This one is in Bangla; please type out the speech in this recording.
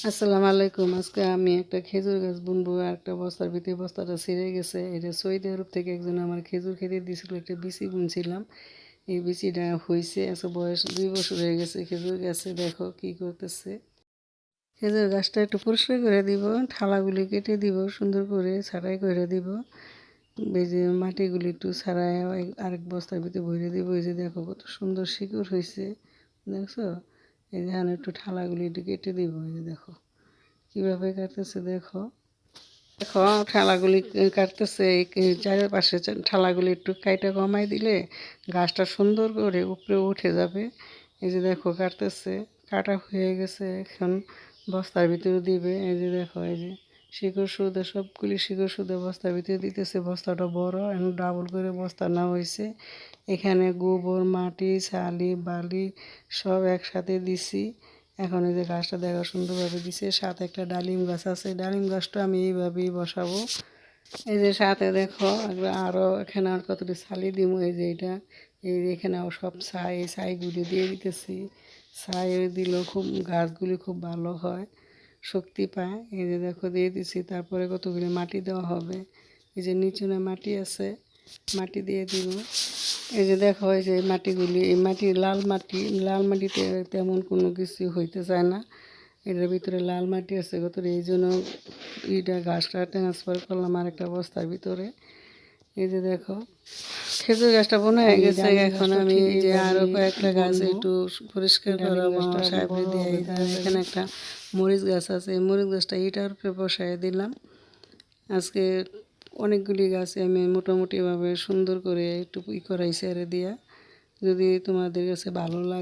আসসালামু আলাইকুম। আজকে আমি একটা খেজুর গাছ বুনবো আর একটা বস্তার ভিতরে বস্তাটা ছিঁড়ে গেছে। এটা সৌদি আরব থেকে একজন আমার খেজুর খেতে দিয়েছিল, একটা বিচি বুনছিলাম। এই বিচিটা হয়েছে, আজকে বয়স 2 বছর হয়ে গেছে খেজুর গাছে। দেখো কি করতেছে। খেজুর গাছটা একটু পরিষ্কার করে দিব, ঠালাগুলি কেটে দিব, সুন্দর করে ছাড়াই করে দিব। এই যে মাটিগুলি একটু ছাড়াই আরেক বস্তার ভিতরে ভরে দিব। এই যে দেখো কত সুন্দর শিকড় হয়েছে, দেখছো। এই যে একটু ঠালাগুলি একটু কেটে দিব। এই যে দেখো কিভাবে কাটতেছে, দেখো দেখো ঠালাগুলি কাটতেছে। এই চারপাশে ঠালাগুলি একটু কাইটা কমাই দিলে গাছটা সুন্দর করে উপরে উঠে যাবে। এই যে দেখো কাটতেছে, কাটা হয়ে গেছে, এখন বস্তার ভিতরে দিবে। এই যে দেখো, এই যে শিকড় সুদে সবগুলি শিকড় সুদে বস্তার ভিতরে দিতেছে। বস্তাটা বড়, এখন ডাবল করে বস্তা নেওয়া হয়েছে। এখানে গোবর, মাটি, ছালি, বালি সব একসাথে দিছি। এখন এই যে গাছটা দেখা সুন্দরভাবে দিছে। সাথে একটা ডালিম গাছ আছে, ডালিম গাছটা আমি এইভাবেই বসাবো। এই যে সাথে দেখো আরও এখানে আর কতটি ছালি দিব। এই যে এটা, এই যে এখানে সব ছাই, এই ছাইগুলি দিয়ে দিতেছি। ছাই দিলেও খুব গাছগুলি খুব ভালো হয়, শক্তি পায়। এই যে দেখো দিয়ে দিছি। তারপরে কতগুলি মাটি দেওয়া হবে। এই যে নিচুনে মাটি আছে, মাটি দিয়ে দিব। এই যে দেখো, এই যে মাটিগুলি, এই মাটি লাল মাটি, লাল মাটিতে তেমন কোনো কিছু হইতে চায় না। এটার ভিতরে লাল মাটি আছে কত, এই জন্য এইটা গাছটা ট্রান্সফার করলাম আর একটা বস্তার ভিতরে। এই যে দেখো খেজুর গাছটা বোনা হয়ে গেছে। এখন আমি এই যে আরও কয়েকটা গাছ একটু পরিষ্কার করাবো সাহেবরে দিয়ে। এখানে একটা মরিচ গাছ আছে, এই মরিচ গাছটা ইটার উপরে বসাই দিলাম। আজকে অনেকগুলি গাছে আমি মোটামুটিভাবে সুন্দর করে একটু করাইছি আর দিয়া। যদি তোমাদের কাছে ভালো লাগে